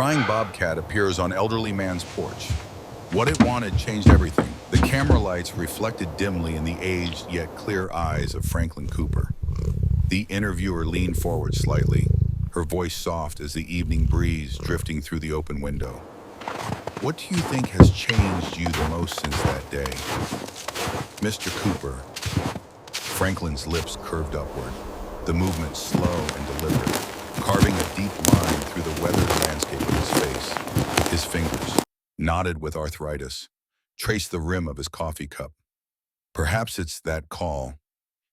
Crying bobcat appears on elderly man's porch. What it wanted changed everything. The camera lights reflected dimly in the aged yet clear eyes of Franklin Cooper. The interviewer leaned forward slightly, her voice soft as the evening breeze drifting through the open window. What do you think has changed you the most since that day? Mr. Cooper. Franklin's lips curved upward, the movement slow and deliberate, carving a deep line through the weathered landscape of his face. His fingers, knotted with arthritis, traced the rim of his coffee cup. Perhaps it's that call.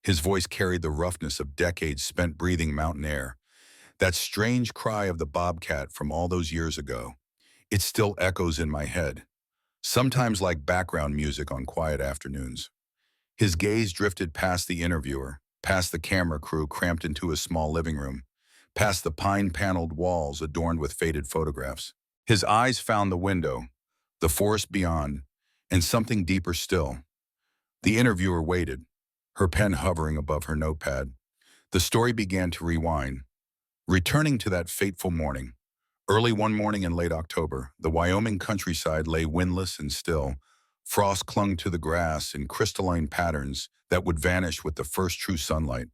His voice carried the roughness of decades spent breathing mountain air. That strange cry of the bobcat from all those years ago. It still echoes in my head, sometimes like background music on quiet afternoons. His gaze drifted past the interviewer, past the camera crew cramped into a small living room, past the pine-paneled walls adorned with faded photographs. His eyes found the window, the forest beyond, and something deeper still. The interviewer waited, her pen hovering above her notepad. The story began to rewind, returning to that fateful morning. Early one morning in late October, the Wyoming countryside lay windless and still. Frost clung to the grass in crystalline patterns that would vanish with the first true sunlight.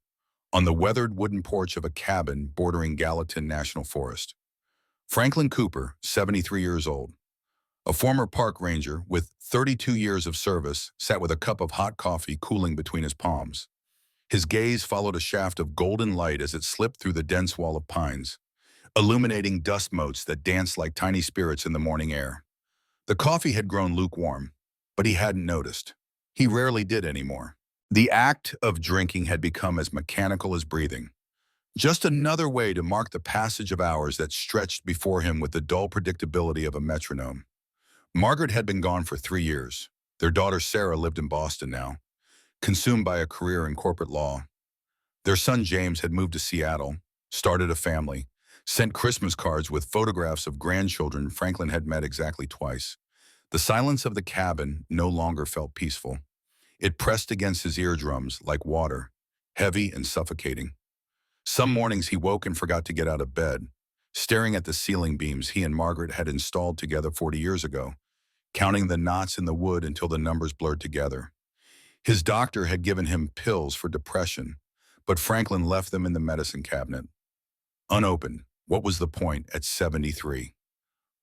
On the weathered wooden porch of a cabin bordering Gallatin National Forest, Franklin Cooper, 73 years old, a former park ranger with 32 years of service, sat with a cup of hot coffee cooling between his palms. His gaze followed a shaft of golden light as it slipped through the dense wall of pines, illuminating dust motes that danced like tiny spirits in the morning air. The coffee had grown lukewarm, but he hadn't noticed. He rarely did anymore. The act of drinking had become as mechanical as breathing. Just another way to mark the passage of hours that stretched before him with the dull predictability of a metronome. Margaret had been gone for 3 years. Their daughter Sarah lived in Boston now, consumed by a career in corporate law. Their son James had moved to Seattle, started a family, sent Christmas cards with photographs of grandchildren Franklin had met exactly twice. The silence of the cabin no longer felt peaceful. It pressed against his eardrums like water, heavy and suffocating. Some mornings he woke and forgot to get out of bed, staring at the ceiling beams he and Margaret had installed together 40 years ago, counting the knots in the wood until the numbers blurred together. His doctor had given him pills for depression, but Franklin left them in the medicine cabinet. Unopened, what was the point at 73?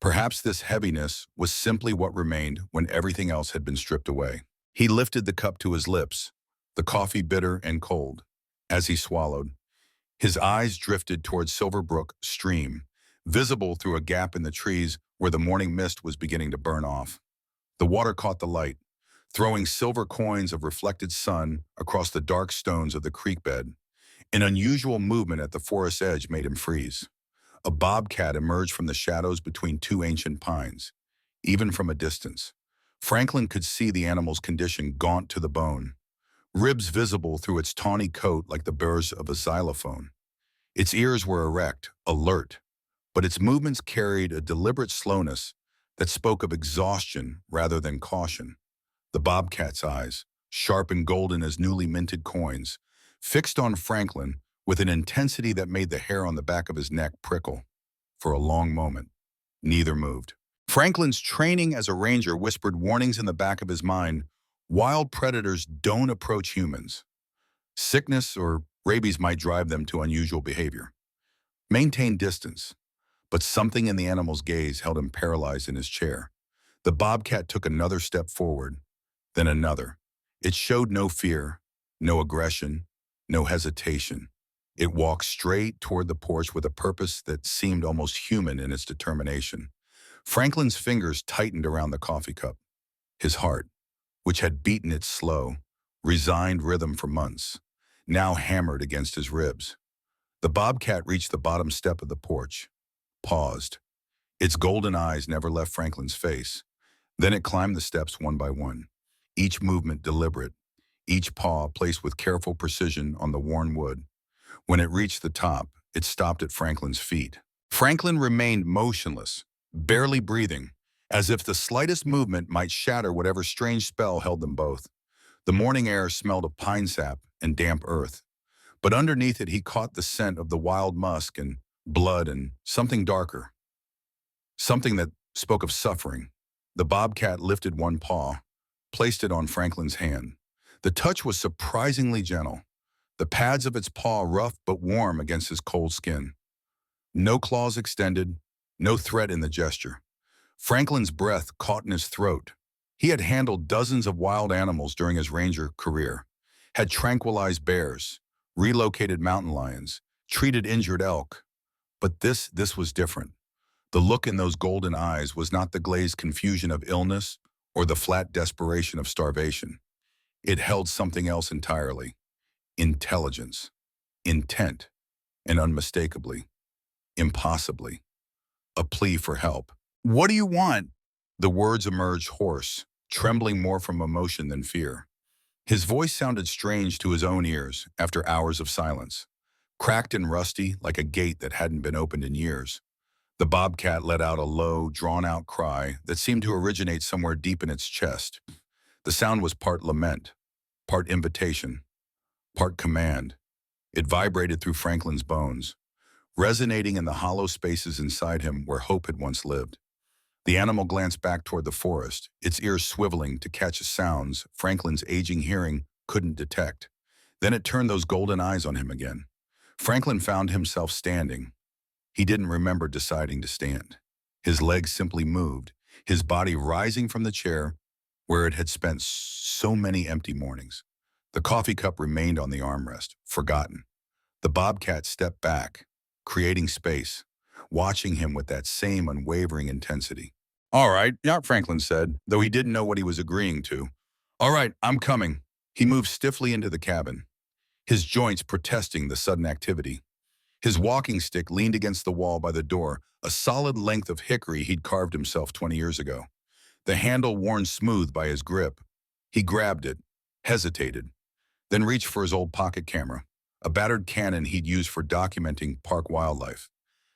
Perhaps this heaviness was simply what remained when everything else had been stripped away. He lifted the cup to his lips, the coffee bitter and cold. As he swallowed, his eyes drifted toward Silverbrook Stream, visible through a gap in the trees where the morning mist was beginning to burn off. The water caught the light, throwing silver coins of reflected sun across the dark stones of the creek bed. An unusual movement at the forest edge made him freeze. A bobcat emerged from the shadows between two ancient pines. Even from a distance, Franklin could see the animal's condition gaunt to the bone, ribs visible through its tawny coat like the burrs of a xylophone. Its ears were erect, alert, but its movements carried a deliberate slowness that spoke of exhaustion rather than caution. The bobcat's eyes, sharp and golden as newly minted coins, fixed on Franklin with an intensity that made the hair on the back of his neck prickle. For a long moment, neither moved. Franklin's training as a ranger whispered warnings in the back of his mind. Wild predators don't approach humans. Sickness or rabies might drive them to unusual behavior. Maintain distance. But something in the animal's gaze held him paralyzed in his chair. The bobcat took another step forward, then another. It showed no fear, no aggression, no hesitation. It walked straight toward the porch with a purpose that seemed almost human in its determination. Franklin's fingers tightened around the coffee cup. His heart, which had beaten its slow, resigned rhythm for months, now hammered against his ribs. The bobcat reached the bottom step of the porch, paused. Its golden eyes never left Franklin's face. Then it climbed the steps one by one, each movement deliberate, each paw placed with careful precision on the worn wood. When it reached the top, it stopped at Franklin's feet. Franklin remained motionless, barely breathing, as if the slightest movement might shatter whatever strange spell held them both. The morning air smelled of pine sap and damp earth, but underneath it he caught the scent of the wild musk and blood and something darker. something that spoke of suffering. The bobcat lifted one paw, placed it on Franklin's hand. The touch was surprisingly gentle, the pads of its paw rough but warm against his cold skin. No claws extended, no threat in the gesture. Franklin's breath caught in his throat. He had handled dozens of wild animals during his ranger career, had tranquilized bears, relocated mountain lions, treated injured elk. But this was different. The look in those golden eyes was not the glazed confusion of illness or the flat desperation of starvation. It held something else entirely: intelligence, intent, and unmistakably, impossibly, a plea for help. "What do you want?" The words emerged hoarse, trembling more from emotion than fear. His voice sounded strange to his own ears after hours of silence, cracked and rusty like a gate that hadn't been opened in years. The bobcat let out a low, drawn-out cry that seemed to originate somewhere deep in its chest. The sound was part lament, part invitation, part command. It vibrated through Franklin's bones, resonating in the hollow spaces inside him where hope had once lived. The animal glanced back toward the forest, its ears swiveling to catch sounds Franklin's aging hearing couldn't detect. Then it turned those golden eyes on him again. Franklin found himself standing. He didn't remember deciding to stand. His legs simply moved, his body rising from the chair where it had spent so many empty mornings. The coffee cup remained on the armrest, forgotten. The bobcat stepped back, creating space, watching him with that same unwavering intensity. "All right," Franklin said, though he didn't know what he was agreeing to. "All right, I'm coming." He moved stiffly into the cabin, his joints protesting the sudden activity. His walking stick leaned against the wall by the door, a solid length of hickory he'd carved himself 20 years ago. The handle worn smooth by his grip. He grabbed it, hesitated, then reached for his old pocket camera, a battered Canon he'd used for documenting park wildlife.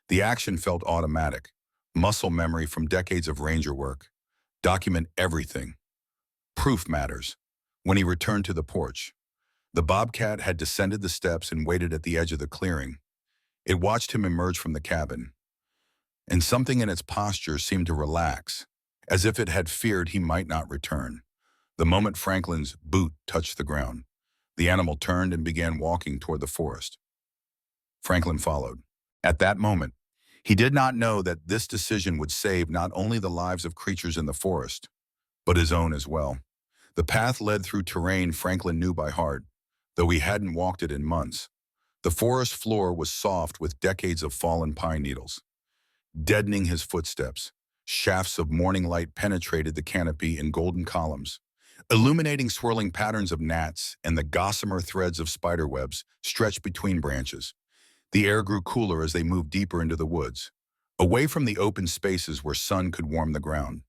The action felt automatic, muscle memory from decades of ranger work. Document everything. Proof matters. When he returned to the porch, the bobcat had descended the steps and waited at the edge of the clearing. It watched him emerge from the cabin, and something in its posture seemed to relax, as if it had feared he might not return. The moment Franklin's boot touched the ground, the animal turned and began walking toward the forest. Franklin followed. At that moment, he did not know that this decision would save not only the lives of creatures in the forest, but his own as well. The path led through terrain Franklin knew by heart, though he hadn't walked it in months. The forest floor was soft with decades of fallen pine needles, deadening his footsteps. Shafts of morning light penetrated the canopy in golden columns, illuminating swirling patterns of gnats and the gossamer threads of spiderwebs stretched between branches. The air grew cooler as they moved deeper into the woods, away from the open spaces where sun could warm the ground.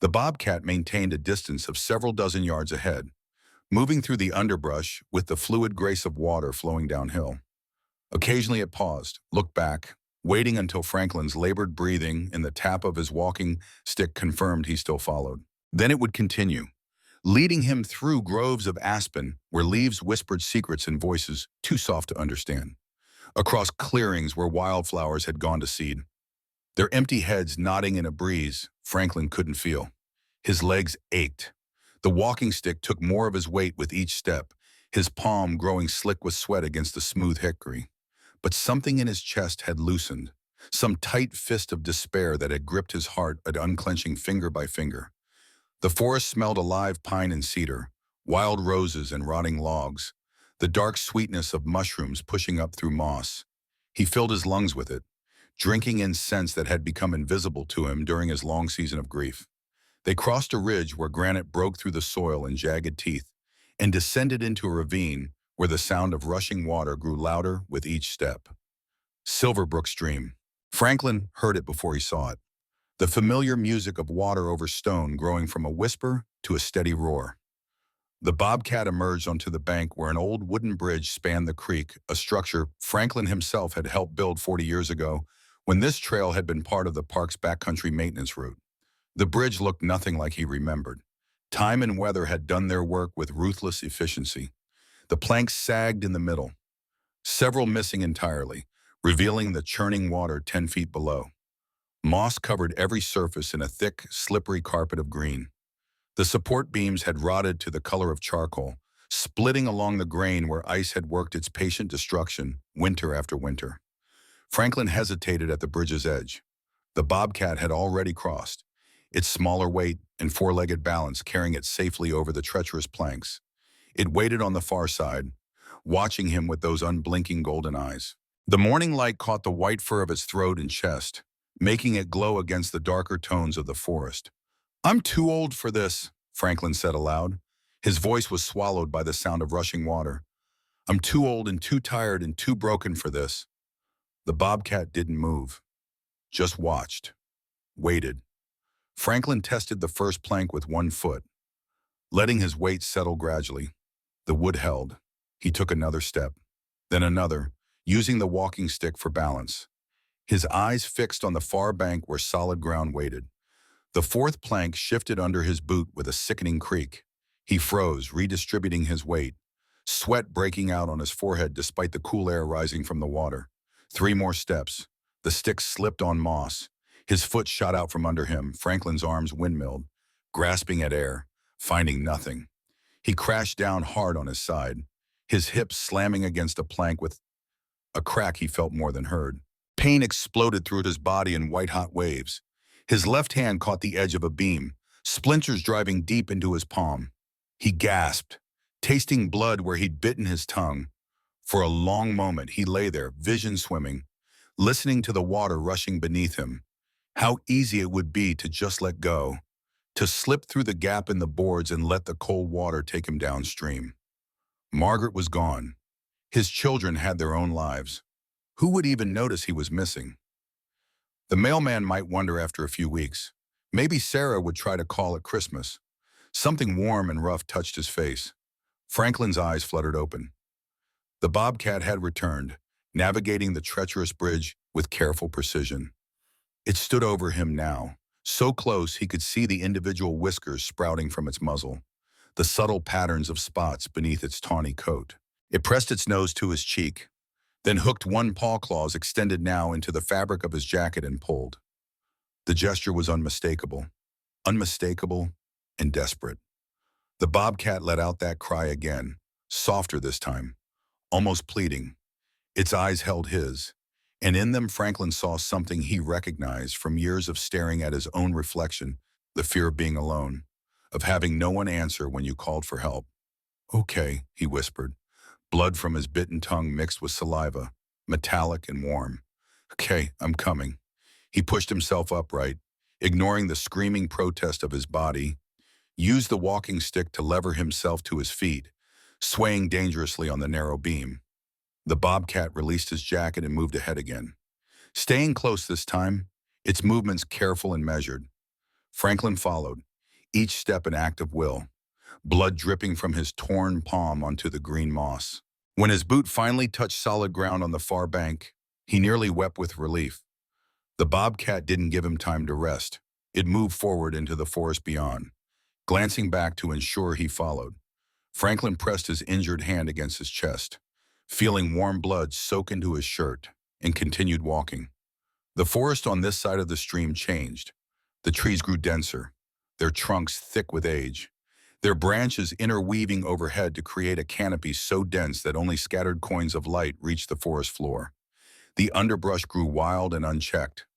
The bobcat maintained a distance of several dozen yards ahead, moving through the underbrush with the fluid grace of water flowing downhill. Occasionally it paused, looked back, waiting until Franklin's labored breathing and the tap of his walking stick confirmed he still followed. Then it would continue, leading him through groves of aspen where leaves whispered secrets in voices too soft to understand, across clearings where wildflowers had gone to seed, their empty heads nodding in a breeze Franklin couldn't feel. His legs ached. The walking stick took more of his weight with each step, his palm growing slick with sweat against the smooth hickory. But something in his chest had loosened, some tight fist of despair that had gripped his heart at unclenching finger by finger. The forest smelled alive pine and cedar, wild roses and rotting logs, the dark sweetness of mushrooms pushing up through moss. He filled his lungs with it, drinking in scents that had become invisible to him during his long season of grief. They crossed a ridge where granite broke through the soil in jagged teeth and descended into a ravine where the sound of rushing water grew louder with each step. Silverbrook Stream. Franklin heard it before he saw it. The familiar music of water over stone growing from a whisper to a steady roar. The bobcat emerged onto the bank where an old wooden bridge spanned the creek, a structure Franklin himself had helped build 40 years ago when this trail had been part of the park's backcountry maintenance route. The bridge looked nothing like he remembered. Time and weather had done their work with ruthless efficiency. The planks sagged in the middle, several missing entirely, revealing the churning water 10 feet below. Moss covered every surface in a thick, slippery carpet of green. The support beams had rotted to the color of charcoal, splitting along the grain where ice had worked its patient destruction winter after winter. Franklin hesitated at the bridge's edge. The Bobcat had already crossed, its smaller weight and four-legged balance carrying it safely over the treacherous planks. It waited on the far side, watching him with those unblinking golden eyes. The morning light caught the white fur of its throat and chest, making it glow against the darker tones of the forest. "I'm too old for this," Franklin said aloud. His voice was swallowed by the sound of rushing water. "I'm too old and too tired and too broken for this." The Bobcat didn't move, just watched, waited. Franklin tested the first plank with one foot, letting his weight settle gradually. The wood held. He took another step, then another, using the walking stick for balance. His eyes fixed on the far bank where solid ground waited. The fourth plank shifted under his boot with a sickening creak. He froze, redistributing his weight, sweat breaking out on his forehead despite the cool air rising from the water. 3 more steps. The stick slipped on moss. His foot shot out from under him. Franklin's arms windmilled, grasping at air, finding nothing. He crashed down hard on his side, his hips slamming against a plank with a crack he felt more than heard. Pain exploded through his body in white-hot waves. His left hand caught the edge of a beam, splinters driving deep into his palm. He gasped, tasting blood where he'd bitten his tongue. For a long moment he lay there, vision swimming, listening to the water rushing beneath him. How easy it would be to just let go, to slip through the gap in the boards and let the cold water take him downstream. Margaret was gone. His children had their own lives. Who would even notice he was missing? The mailman might wonder after a few weeks. Maybe Sarah would try to call at Christmas. Something warm and rough touched his face. Franklin's eyes fluttered open. The Bobcat had returned, navigating the treacherous bridge with careful precision. It stood over him now, so close he could see the individual whiskers sprouting from its muzzle, the subtle patterns of spots beneath its tawny coat. It pressed its nose to his cheek, then hooked one paw claws extended now into the fabric of his jacket and pulled. The gesture was unmistakable and desperate. The Bobcat let out that cry again, softer this time, almost pleading. Its eyes held his, and in them Franklin saw something he recognized from years of staring at his own reflection, the fear of being alone, of having no one answer when you called for help. "Okay," he whispered, blood from his bitten tongue mixed with saliva, metallic and warm. "Okay, I'm coming." He pushed himself upright, ignoring the screaming protest of his body, used the walking stick to lever himself to his feet, swaying dangerously on the narrow beam. The Bobcat released his jacket and moved ahead again. Staying close this time, its movements careful and measured. Franklin followed, each step an act of will, blood dripping from his torn palm onto the green moss. When his boot finally touched solid ground on the far bank, he nearly wept with relief. The Bobcat didn't give him time to rest. It moved forward into the forest beyond, glancing back to ensure he followed. Franklin pressed his injured hand against his chest, feeling warm blood soak into his shirt, and continued walking. The forest on this side of the stream changed. The trees grew denser, their trunks thick with age, their branches interweaving overhead to create a canopy so dense that only scattered coins of light reached the forest floor. The underbrush grew wild and unchecked.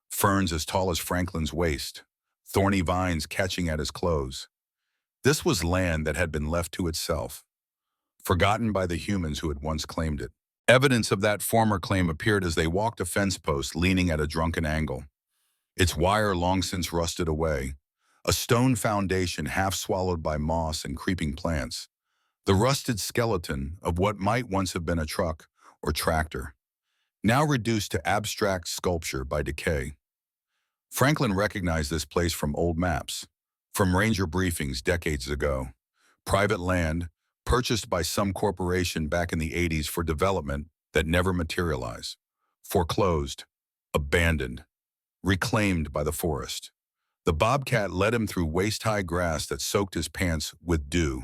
Ferns as tall as Franklin's waist, thorny vines catching at his clothes. This was land that had been left to itself, forgotten by the humans who had once claimed it. Evidence of that former claim appeared as they walked a fence post leaning at a drunken angle. Its wire long since rusted away, a stone foundation half swallowed by moss and creeping plants, the rusted skeleton of what might once have been a truck or tractor, now reduced to abstract sculpture by decay. Franklin recognized this place from old maps, from ranger briefings decades ago. Private land, purchased by some corporation back in the 80s for development that never materialized. Foreclosed, abandoned, reclaimed by the forest. The Bobcat led him through waist-high grass that soaked his pants with dew,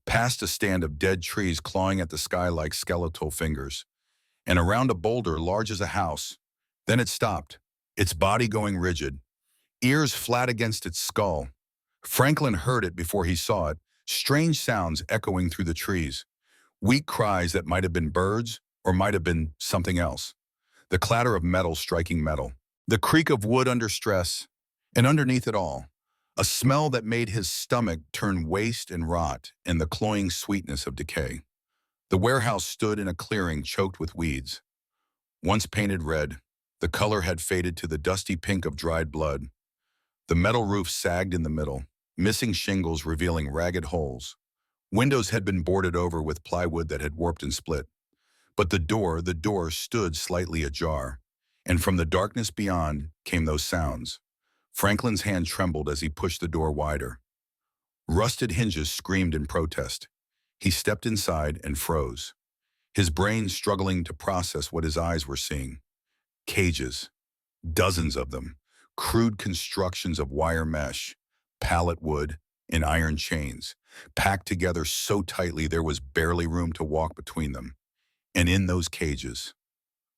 past a stand of dead trees clawing at the sky like skeletal fingers, and around a boulder large as a house. Then it stopped, its body going rigid, ears flat against its skull. Franklin heard it before he saw it, strange sounds echoing through the trees, weak cries that might have been birds or might have been something else. The clatter of metal striking metal, the creak of wood under stress, and underneath it all, a smell that made his stomach turn waste and rot and the cloying sweetness of decay. The warehouse stood in a clearing choked with weeds. Once painted red, the color had faded to the dusty pink of dried blood. The metal roof sagged in the middle, missing shingles revealing ragged holes. Windows had been boarded over with plywood that had warped and split. But the door stood slightly ajar, and from the darkness beyond came those sounds. Franklin's hand trembled as he pushed the door wider. Rusted hinges screamed in protest. He stepped inside and froze, his brain struggling to process what his eyes were seeing. Cages, dozens of them, crude constructions of wire mesh, pallet wood, and iron chains, packed together so tightly there was barely room to walk between them. And in those cages,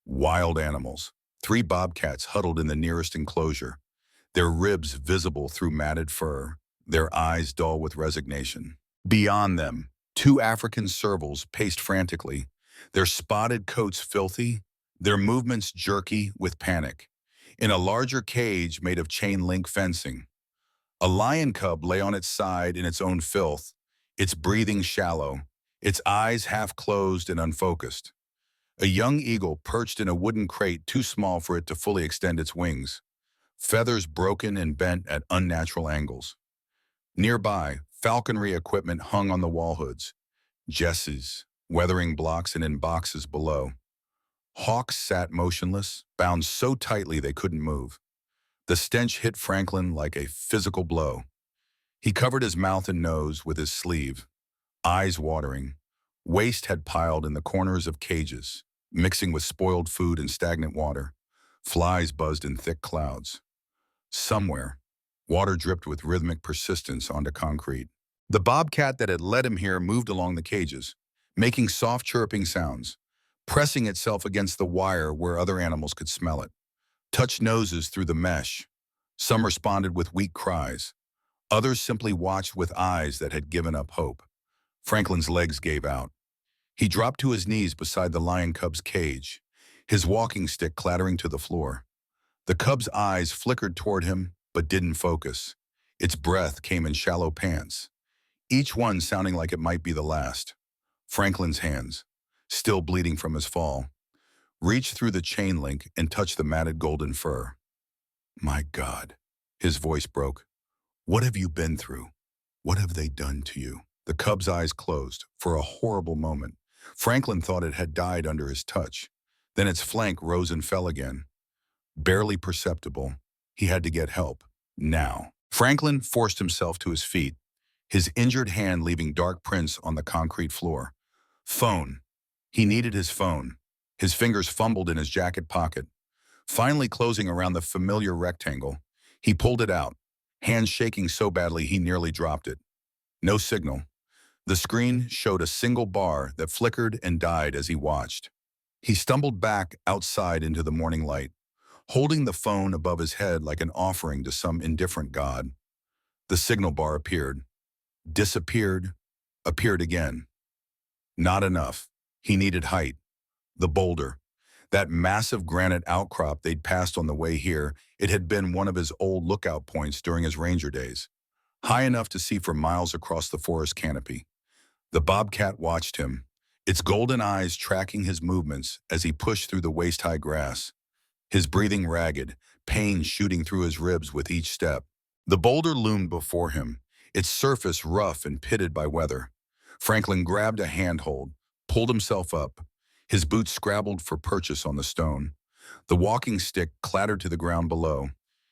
wild animals, 3 bobcats huddled in the nearest enclosure, their ribs visible through matted fur, their eyes dull with resignation. Beyond them, 2 African servals paced frantically, their spotted coats filthy, their movements jerky with panic. In a larger cage made of chain-link fencing, a lion cub lay on its side in its own filth, its breathing shallow, its eyes half closed and unfocused. A young eagle perched in a wooden crate too small for it to fully extend its wings, feathers broken and bent at unnatural angles. Nearby, falconry equipment hung on the wall hoods, jesses, weathering blocks, and in boxes below. Hawks sat motionless, bound so tightly they couldn't move. The stench hit Franklin like a physical blow. He covered his mouth and nose with his sleeve, eyes watering. Waste had piled in the corners of cages, mixing with spoiled food and stagnant water. Flies buzzed in thick clouds. Somewhere, water dripped with rhythmic persistence onto concrete. The bobcat that had led him here moved along the cages, making soft chirping sounds, pressing itself against the wire where other animals could smell it. Touched noses through the mesh. Some responded with weak cries. Others simply watched with eyes that had given up hope. Franklin's legs gave out. He dropped to his knees beside the lion cub's cage, his walking stick clattering to the floor. The cub's eyes flickered toward him, but didn't focus. Its breath came in shallow pants, each one sounding like it might be the last. Franklin's hands, still bleeding from his fall, reached through the chain link and touched the matted golden fur. "My God," his voice broke. "What have you been through? What have they done to you?" The cub's eyes closed for a horrible moment. Franklin thought it had died under his touch. Then its flank rose and fell again. Barely perceptible. He had to get help. Now. Franklin forced himself to his feet, his injured hand leaving dark prints on the concrete floor. Phone. He needed his phone. His fingers fumbled in his jacket pocket. Finally closing around the familiar rectangle, he pulled it out, hands shaking so badly he nearly dropped it. No signal. The screen showed a single bar that flickered and died as he watched. He stumbled back outside into the morning light, holding the phone above his head like an offering to some indifferent god. The signal bar appeared, disappeared, appeared again. Not enough. He needed height. The boulder. That massive granite outcrop they'd passed on the way here, it had been one of his old lookout points during his ranger days. High enough to see for miles across the forest canopy. The bobcat watched him, its golden eyes tracking his movements as he pushed through the waist-high grass, his breathing ragged, pain shooting through his ribs with each step. The boulder loomed before him, its surface rough and pitted by weather. Franklin grabbed a handhold, pulled himself up. His boots scrabbled for purchase on the stone. The walking stick clattered to the ground below.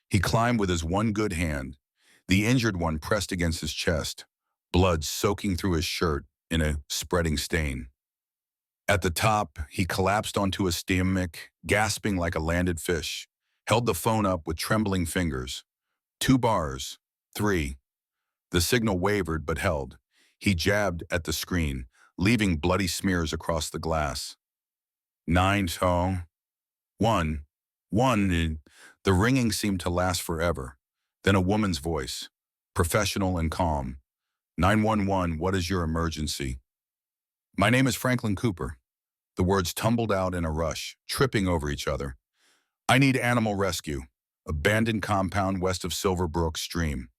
He climbed with his one good hand, the injured one pressed against his chest, blood soaking through his shirt in a spreading stain. At the top, he collapsed onto a stomach, gasping like a landed fish, held the phone up with trembling fingers. 2 bars, 3. The signal wavered but held. He jabbed at the screen, leaving bloody smears across the glass. 9 tone. 1. 1. The ringing seemed to last forever. Then a woman's voice, professional and calm. 911, what is your emergency? My name is Franklin Cooper. The words tumbled out in a rush, tripping over each other. I need animal rescue. Abandoned compound west of Silverbrook Stream,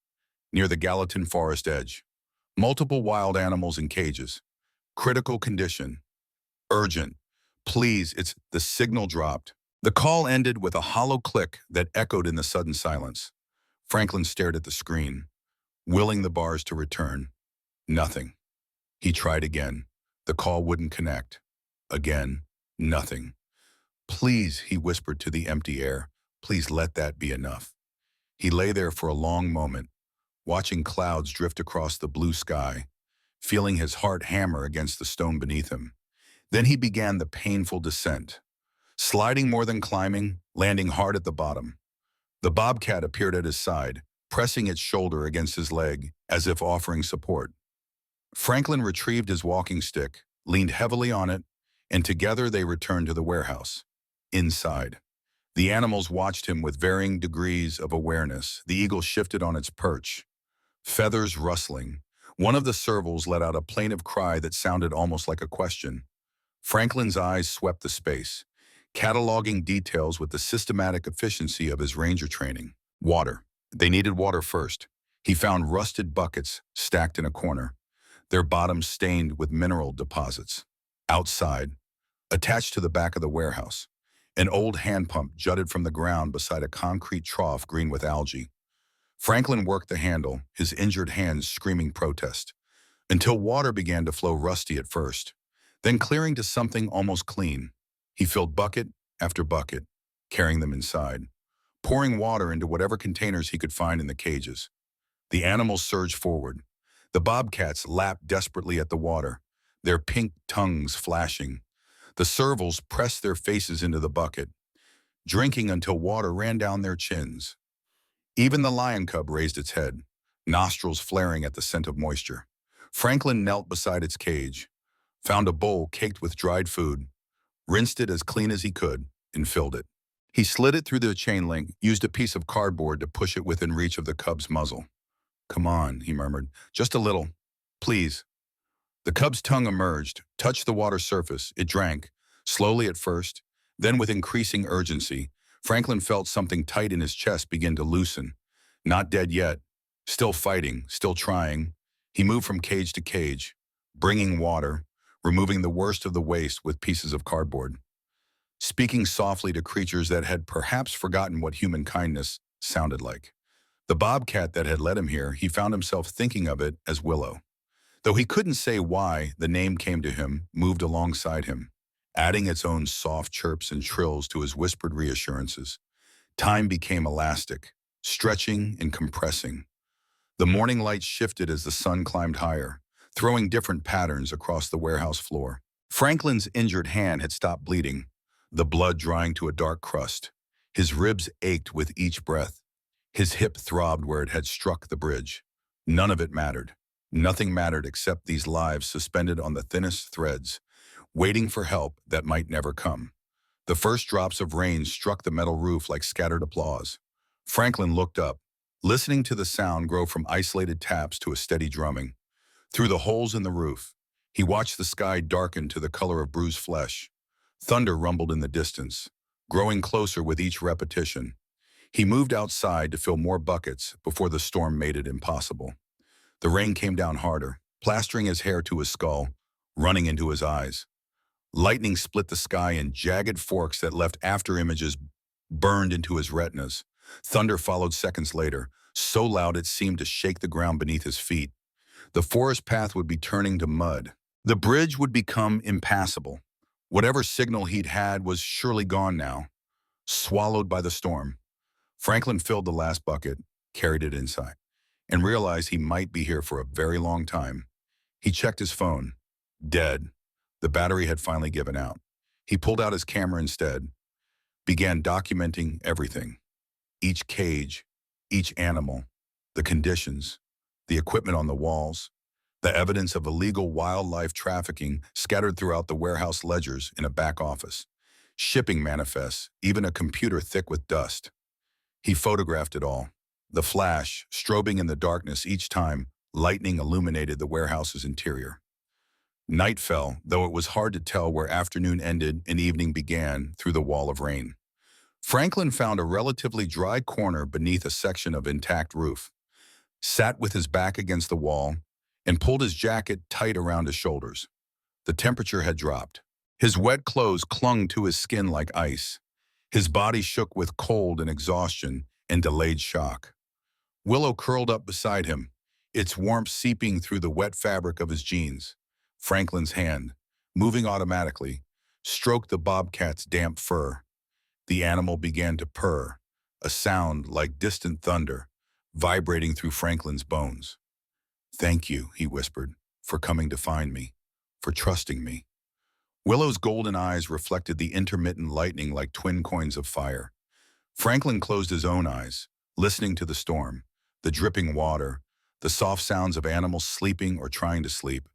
near the Gallatin Forest edge. Multiple wild animals in cages. Critical condition. Urgent. Please, the signal dropped. The call ended with a hollow click that echoed in the sudden silence. Franklin stared at the screen, willing the bars to return. Nothing. He tried again. The call wouldn't connect. Again, nothing. Please, he whispered to the empty air, please let that be enough. He lay there for a long moment, watching clouds drift across the blue sky, feeling his heart hammer against the stone beneath him. Then he began the painful descent, sliding more than climbing, landing hard at the bottom. The Bobcat appeared at his side, pressing its shoulder against his leg, as if offering support. Franklin retrieved his walking stick, leaned heavily on it, and together they returned to the warehouse. Inside, the animals watched him with varying degrees of awareness. The eagle shifted on its perch, feathers rustling. One of the servals let out a plaintive cry that sounded almost like a question. Franklin's eyes swept the space, cataloging details with the systematic efficiency of his ranger training. Water. They needed water first. He found rusted buckets stacked in a corner, their bottoms stained with mineral deposits. Outside, attached to the back of the warehouse, an old hand pump jutted from the ground beside a concrete trough green with algae. Franklin worked the handle, his injured hands screaming protest, until water began to flow rusty at first, then clearing to something almost clean. He filled bucket after bucket, carrying them inside, pouring water into whatever containers he could find in the cages. The animals surged forward. The bobcats lapped desperately at the water, their pink tongues flashing. The servals pressed their faces into the bucket, drinking until water ran down their chins. Even the lion cub raised its head, nostrils flaring at the scent of moisture. Franklin knelt beside its cage, found a bowl caked with dried food, rinsed it as clean as he could, and filled it. He slid it through the chain link, used a piece of cardboard to push it within reach of the cub's muzzle. Come on, he murmured, just a little, please. The cub's tongue emerged, touched the water surface. It drank, slowly at first, then with increasing urgency. Franklin felt something tight in his chest begin to loosen. Not dead yet, still fighting, still trying. He moved from cage to cage, bringing water, removing the worst of the waste with pieces of cardboard, speaking softly to creatures that had perhaps forgotten what human kindness sounded like. The bobcat that had led him here, he found himself thinking of it as Willow. Though he couldn't say why, the name came to him, moved alongside him, adding its own soft chirps and trills to his whispered reassurances. Time became elastic, stretching and compressing. The morning light shifted as the sun climbed higher, throwing different patterns across the warehouse floor. Franklin's injured hand had stopped bleeding, the blood drying to a dark crust. His ribs ached with each breath. His hip throbbed where it had struck the bridge. None of it mattered. Nothing mattered except these lives suspended on the thinnest threads, waiting for help that might never come. The first drops of rain struck the metal roof like scattered applause. Franklin looked up, listening to the sound grow from isolated taps to a steady drumming. Through the holes in the roof, he watched the sky darken to the color of bruised flesh. Thunder rumbled in the distance, growing closer with each repetition. He moved outside to fill more buckets before the storm made it impossible. The rain came down harder, plastering his hair to his skull, running into his eyes. Lightning split the sky in jagged forks that left after images burned into his retinas. Thunder followed seconds later, so loud it seemed to shake the ground beneath his feet. The forest path would be turning to mud. The bridge would become impassable. Whatever signal he'd had was surely gone now, swallowed by the storm. Franklin filled the last bucket, carried it inside, and realized he might be here for a very long time. He checked his phone. Dead. The battery had finally given out. He pulled out his camera instead, began documenting everything. Each cage, each animal, the conditions, the equipment on the walls, the evidence of illegal wildlife trafficking scattered throughout the warehouse ledgers in a back office, shipping manifests, even a computer thick with dust. He photographed it all. The flash, strobing in the darkness each time lightning illuminated the warehouse's interior. Night fell, though it was hard to tell where afternoon ended and evening began through the wall of rain. Franklin found a relatively dry corner beneath a section of intact roof, sat with his back against the wall, and pulled his jacket tight around his shoulders. The temperature had dropped. His wet clothes clung to his skin like ice. His body shook with cold and exhaustion and delayed shock. Willow curled up beside him, its warmth seeping through the wet fabric of his jeans. Franklin's hand, moving automatically, stroked the bobcat's damp fur. The animal began to purr, a sound like distant thunder, vibrating through Franklin's bones. "Thank you," he whispered, "for coming to find me, for trusting me." Willow's golden eyes reflected the intermittent lightning like twin coins of fire. Franklin closed his own eyes, listening to the storm, the dripping water, the soft sounds of animals sleeping or trying to sleep.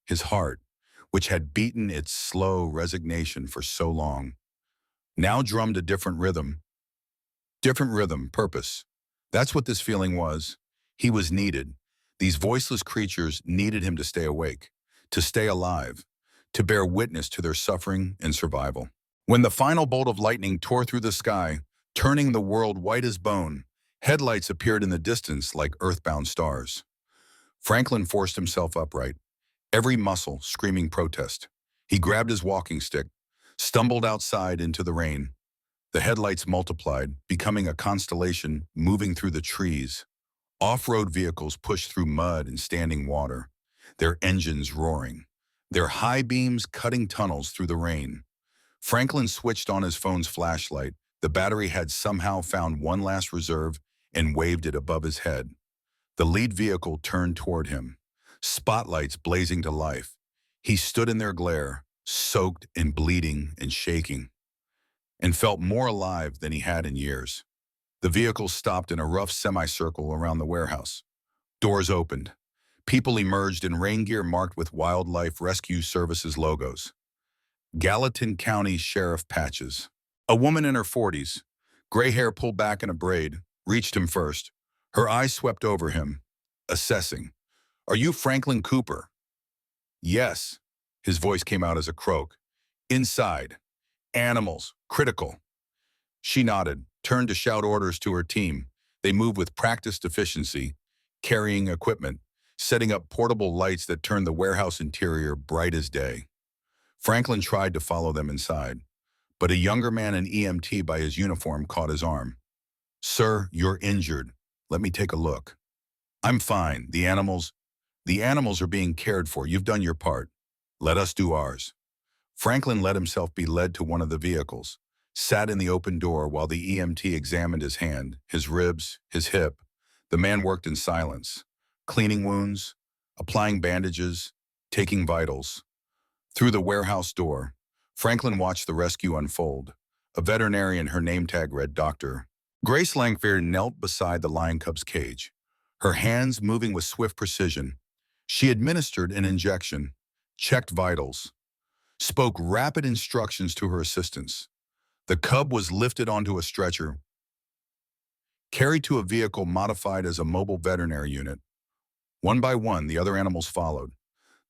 His heart, which had beaten its slow resignation for so long, now drummed a different rhythm. Different rhythm, purpose. That's what this feeling was. He was needed. These voiceless creatures needed him to stay awake, to stay alive, to bear witness to their suffering and survival. When the final bolt of lightning tore through the sky, turning the world white as bone, headlights appeared in the distance like earthbound stars. Franklin forced himself upright, every muscle screaming protest. He grabbed his walking stick, stumbled outside into the rain. The headlights multiplied, becoming a constellation moving through the trees. Off-road vehicles pushed through mud and standing water, their engines roaring, their high beams cutting tunnels through the rain. Franklin switched on his phone's flashlight. The battery had somehow found one last reserve and waved it above his head. The lead vehicle turned toward him, spotlights blazing to life. He stood in their glare, soaked and bleeding and shaking, and felt more alive than he had in years. The vehicle stopped in a rough semicircle around the warehouse. Doors opened. People emerged in rain gear marked with Wildlife Rescue Services logos. Gallatin County Sheriff patches. A woman in her 40s, gray hair pulled back in a braid, reached him first. Her eyes swept over him, assessing. "Are you Franklin Cooper?" "Yes." His voice came out as a croak. "Inside. Animals. Critical." She nodded, turned to shout orders to her team. They moved with practiced efficiency, carrying equipment, setting up portable lights that turned the warehouse interior bright as day. Franklin tried to follow them inside, but a younger man in EMT by his uniform caught his arm. "Sir, you're injured. Let me take a look." "I'm fine. The animals are being cared for. You've done your part. Let us do ours." Franklin let himself be led to one of the vehicles, sat in the open door while the EMT examined his hand, his ribs, his hip. The man worked in silence, cleaning wounds, applying bandages, taking vitals. Through the warehouse door, Franklin watched the rescue unfold. A veterinarian, her name tag read Dr. Grace Langfair, knelt beside the lion cub's cage, her hands moving with swift precision. She administered an injection, checked vitals, spoke rapid instructions to her assistants. The cub was lifted onto a stretcher, carried to a vehicle modified as a mobile veterinary unit. One by one, the other animals followed.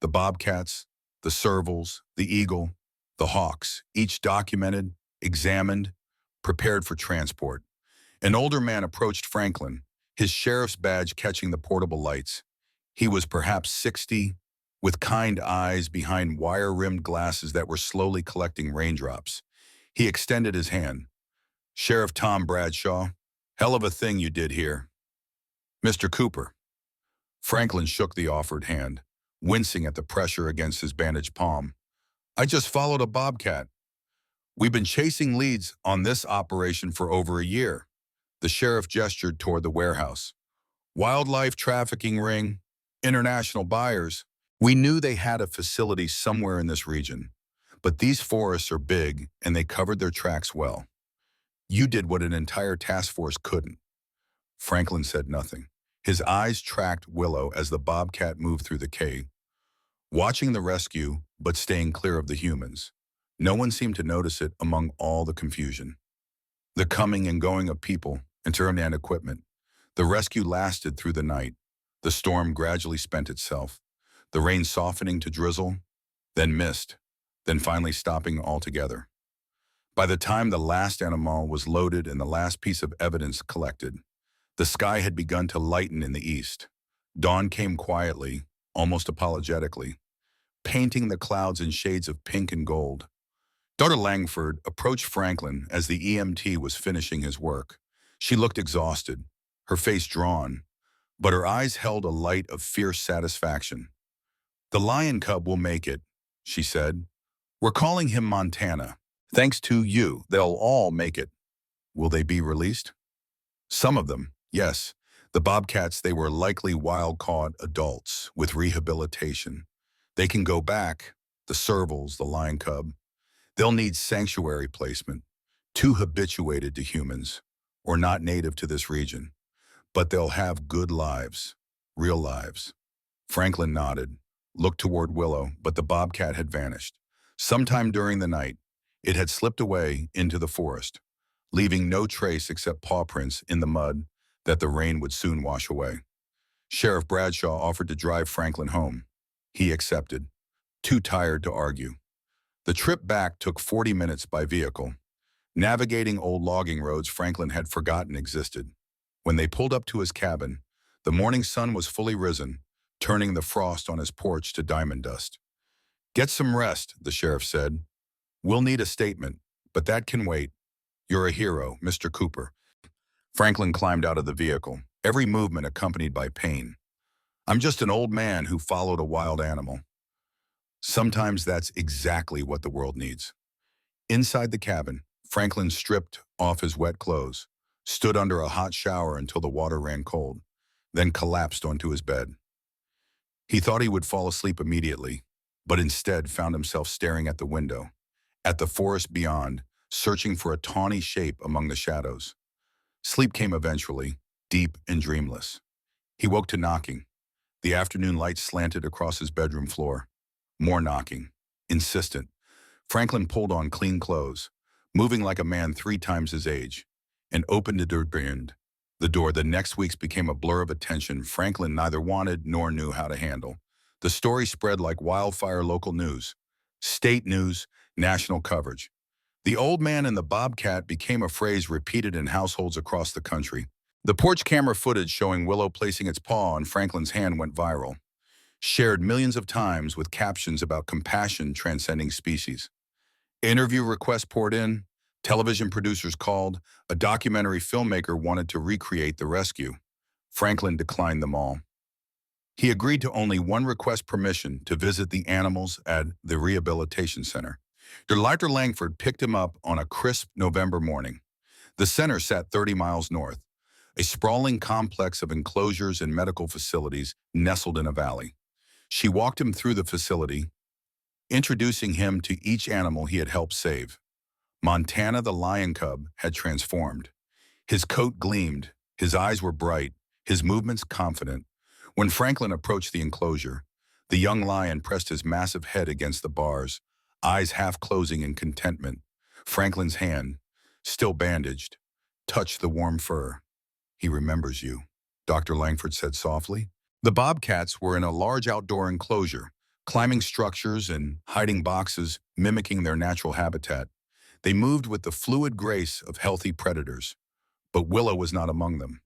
The bobcats, the servals, the eagle, the hawks, each documented, examined, prepared for transport. An older man approached Franklin, his sheriff's badge catching the portable lights. He was perhaps 60, with kind eyes behind wire-rimmed glasses that were slowly collecting raindrops. He extended his hand. "Sheriff Tom Bradshaw, hell of a thing you did here." "Mr. Cooper." Franklin shook the offered hand, wincing at the pressure against his bandaged palm. "I just followed a bobcat. We've been chasing leads on this operation for over a year." The sheriff gestured toward the warehouse. "Wildlife trafficking ring, international buyers. We knew they had a facility somewhere in this region, but these forests are big and they covered their tracks well. You did what an entire task force couldn't." Franklin said nothing. His eyes tracked Willow as the bobcat moved through the cave, watching the rescue but staying clear of the humans. No one seemed to notice it among all the confusion. The coming and going of people, and equipment. The rescue lasted through the night. The storm gradually spent itself, the rain softening to drizzle, then mist, then finally stopping altogether. By the time the last animal was loaded and the last piece of evidence collected, the sky had begun to lighten in the east. Dawn came quietly, almost apologetically, painting the clouds in shades of pink and gold. Dr. Langford approached Franklin as the EMT was finishing his work. She looked exhausted, her face drawn, but her eyes held a light of fierce satisfaction. "The lion cub will make it," she said. "We're calling him Montana. Thanks to you, they'll all make it." "Will they be released?" "Some of them, yes. The bobcats, they were likely wild-caught adults with rehabilitation. They can go back, the servals, the lion cub. They'll need sanctuary placement, too habituated to humans, or not native to this region. But they'll have good lives, real lives." Franklin nodded, looked toward Willow, but the bobcat had vanished. Sometime during the night, it had slipped away into the forest, leaving no trace except paw prints in the mud that the rain would soon wash away. Sheriff Bradshaw offered to drive Franklin home. He accepted, too tired to argue. The trip back took 40 minutes by vehicle, navigating old logging roads Franklin had forgotten existed. When they pulled up to his cabin, the morning sun was fully risen, turning the frost on his porch to diamond dust. "Get some rest," the sheriff said. "We'll need a statement, but that can wait. You're a hero, Mr. Cooper." Franklin climbed out of the vehicle, every movement accompanied by pain. "I'm just an old man who followed a wild animal." Sometimes that's exactly what the world needs. Inside the cabin, Franklin stripped off his wet clothes, stood under a hot shower until the water ran cold, then collapsed onto his bed. He thought he would fall asleep immediately, but instead found himself staring at the window, at the forest beyond, searching for a tawny shape among the shadows. Sleep came eventually, deep and dreamless. He woke to knocking. The afternoon light slanted across his bedroom floor. More knocking, insistent. Franklin pulled on clean clothes, moving like a man 3 times his age, and opened the door. The door the next weeks became a blur of attention Franklin neither wanted nor knew how to handle. The story spread like wildfire local news, state news, national coverage. The old man and the bobcat became a phrase repeated in households across the country. The porch camera footage showing Willow placing its paw on Franklin's hand went viral, shared millions of times with captions about compassion transcending species. Interview requests poured in, television producers called, a documentary filmmaker wanted to recreate the rescue. Franklin declined them all. He agreed to only one request: permission to visit the animals at the rehabilitation center. Dr. Langford picked him up on a crisp November morning. The center sat 30 miles north, a sprawling complex of enclosures and medical facilities nestled in a valley. She walked him through the facility, introducing him to each animal he had helped save. Montana the lion cub had transformed. His coat gleamed, his eyes were bright, his movements confident. When Franklin approached the enclosure, the young lion pressed his massive head against the bars, eyes half closing in contentment. Franklin's hand, still bandaged, touched the warm fur. "He remembers you," Dr. Langford said softly. The bobcats were in a large outdoor enclosure, climbing structures and hiding boxes, mimicking their natural habitat. They moved with the fluid grace of healthy predators, but Willow was not among them.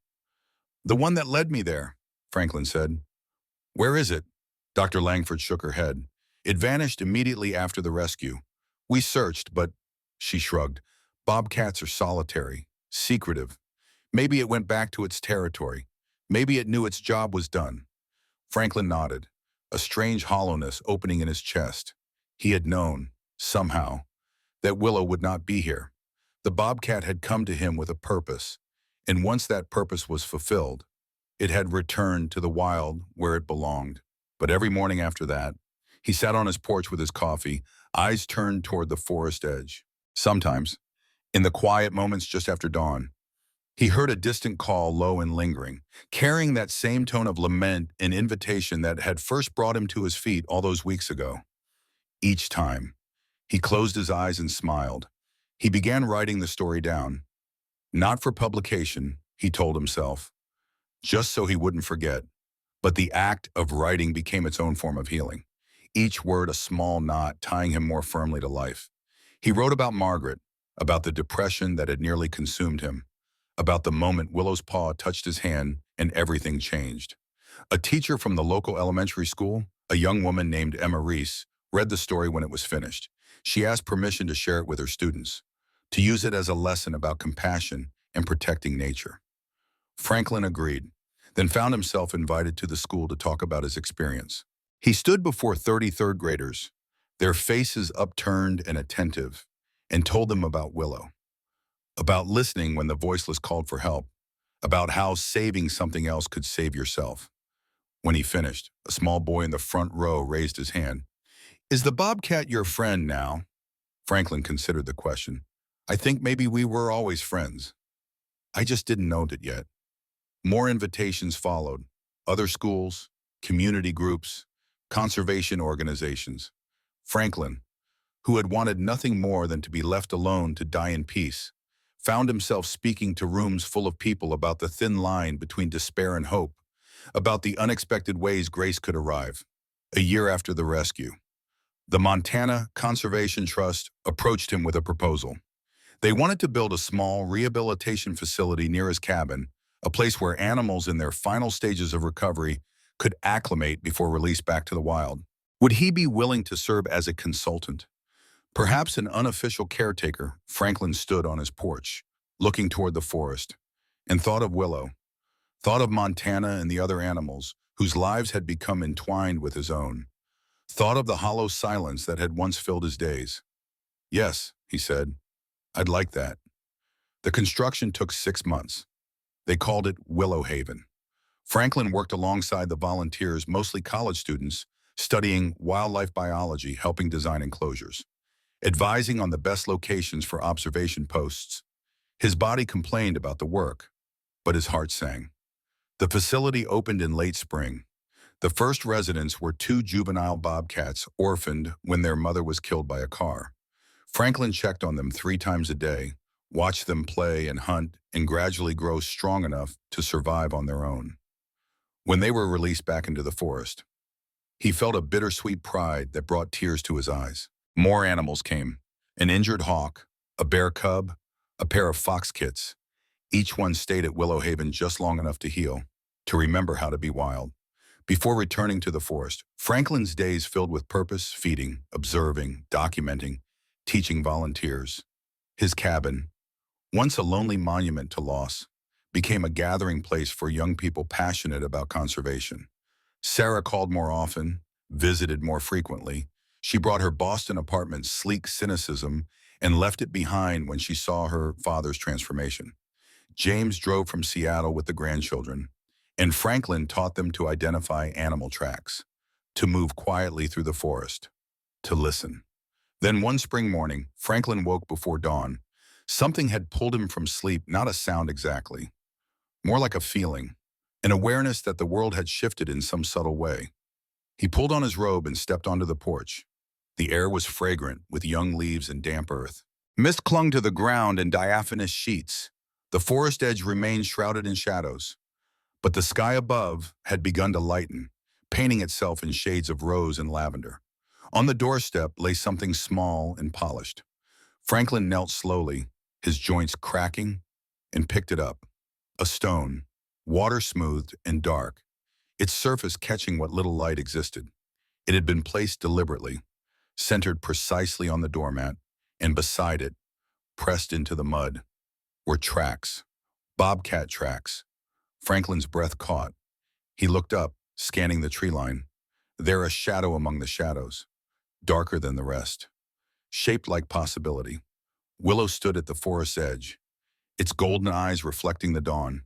"The one that led me there," Franklin said. "Where is it?" Dr. Langford shook her head. "It vanished immediately after the rescue. We searched, but," she shrugged, "bobcats are solitary, secretive. Maybe it went back to its territory. Maybe it knew its job was done." Franklin nodded, a strange hollowness opening in his chest. He had known, somehow, that Willow would not be here. The bobcat had come to him with a purpose, and once that purpose was fulfilled, it had returned to the wild where it belonged. But every morning after that, he sat on his porch with his coffee, eyes turned toward the forest edge. Sometimes, in the quiet moments just after dawn, he heard a distant call, low and lingering, carrying that same tone of lament and invitation that had first brought him to his feet all those weeks ago. Each time, he closed his eyes and smiled. He began writing the story down, not for publication, he told himself, just so he wouldn't forget. But the act of writing became its own form of healing, each word a small knot tying him more firmly to life. He wrote about Margaret, about the depression that had nearly consumed him, about the moment Willow's paw touched his hand and everything changed. A teacher from the local elementary school, a young woman named Emma Reese, read the story when it was finished. She asked permission to share it with her students, to use it as a lesson about compassion and protecting nature. Franklin agreed, then found himself invited to the school to talk about his experience. He stood before 30 third graders, their faces upturned and attentive, and told them about Willow, about listening when the voiceless called for help, about how saving something else could save yourself. When he finished, a small boy in the front row raised his hand. "Is the Bobcat your friend now?" Franklin considered the question. "I think maybe we were always friends. I just didn't know it yet." More invitations followed. Other schools, community groups, conservation organizations. Franklin, who had wanted nothing more than to be left alone to die in peace, found himself speaking to rooms full of people about the thin line between despair and hope, about the unexpected ways grace could arrive. A year after the rescue, the Montana Conservation Trust approached him with a proposal. They wanted to build a small rehabilitation facility near his cabin, a place where animals in their final stages of recovery could acclimate before release back to the wild. Would he be willing to serve as a consultant? Perhaps an unofficial caretaker. Franklin stood on his porch, looking toward the forest, and thought of Willow, thought of Montana and the other animals whose lives had become entwined with his own, thought of the hollow silence that had once filled his days. "Yes," he said, "I'd like that." The construction took 6 months. They called it Willow Haven. Franklin worked alongside the volunteers, mostly college students, studying wildlife biology, helping design enclosures, advising on the best locations for observation posts. His body complained about the work, but his heart sang. The facility opened in late spring. The first residents were 2 juvenile bobcats orphaned when their mother was killed by a car. Franklin checked on them 3 times a day, watched them play and hunt, and gradually grow strong enough to survive on their own. When they were released back into the forest, he felt a bittersweet pride that brought tears to his eyes. More animals came: an injured hawk, a bear cub, a pair of fox kits. Each one stayed at Willow Haven just long enough to heal, to remember how to be wild. Before returning to the forest, Franklin's days filled with purpose, feeding, observing, documenting, teaching volunteers. His cabin, once a lonely monument to loss, became a gathering place for young people passionate about conservation. Sarah called more often, visited more frequently. She brought her Boston apartment's sleek cynicism and left it behind when she saw her father's transformation. James drove from Seattle with the grandchildren, and Franklin taught them to identify animal tracks, to move quietly through the forest, to listen. Then one spring morning, Franklin woke before dawn. Something had pulled him from sleep, not a sound exactly, more like a feeling, an awareness that the world had shifted in some subtle way. He pulled on his robe and stepped onto the porch. The air was fragrant with young leaves and damp earth. Mist clung to the ground in diaphanous sheets. The forest edge remained shrouded in shadows, but the sky above had begun to lighten, painting itself in shades of rose and lavender. On the doorstep lay something small and polished. Franklin knelt slowly, his joints cracking, and picked it up. A stone, water-smoothed and dark, its surface catching what little light existed. It had been placed deliberately, centered precisely on the doormat, and beside it, pressed into the mud, were tracks, bobcat tracks. Franklin's breath caught. He looked up, scanning the tree line. There a shadow among the shadows, darker than the rest, shaped like possibility. Willow stood at the forest's edge, its golden eyes reflecting the dawn.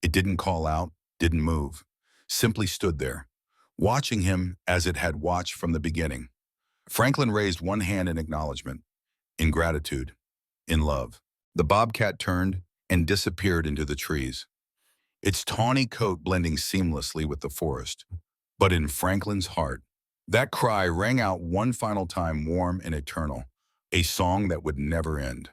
It didn't call out, didn't move, simply stood there, watching him as it had watched from the beginning. Franklin raised one hand in acknowledgement, in gratitude, in love. The bobcat turned and disappeared into the trees, its tawny coat blending seamlessly with the forest. But in Franklin's heart, that cry rang out one final time, warm and eternal, a song that would never end.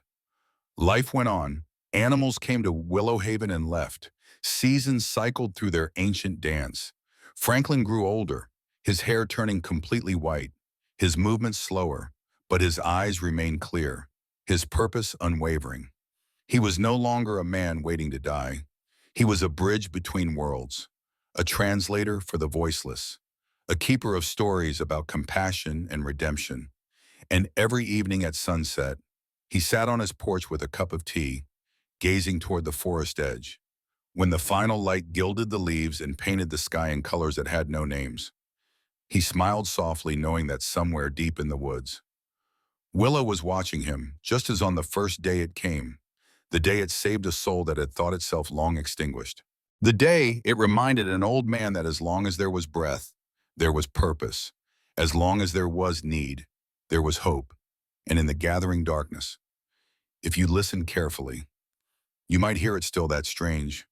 Life went on, Animals came to Willowhaven and left. Seasons cycled through their ancient dance. Franklin grew older, his hair turning completely white, his movements slower, but his eyes remained clear, his purpose unwavering. He was no longer a man waiting to die. He was a bridge between worlds, a translator for the voiceless, a keeper of stories about compassion and redemption. And every evening at sunset, he sat on his porch with a cup of tea, gazing toward the forest edge. When the final light gilded the leaves and painted the sky in colors that had no names, he smiled softly, knowing that somewhere deep in the woods, Willow was watching him, just as on the first day it came, the day it saved a soul that had thought itself long extinguished. The day it reminded an old man that as long as there was breath, there was purpose. As long as there was need, there was hope. And in the gathering darkness, if you listened carefully, you might hear it still, that strange,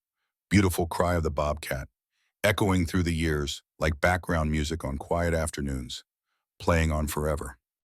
beautiful cry of the bobcat, echoing through the years like background music on quiet afternoons, playing on forever.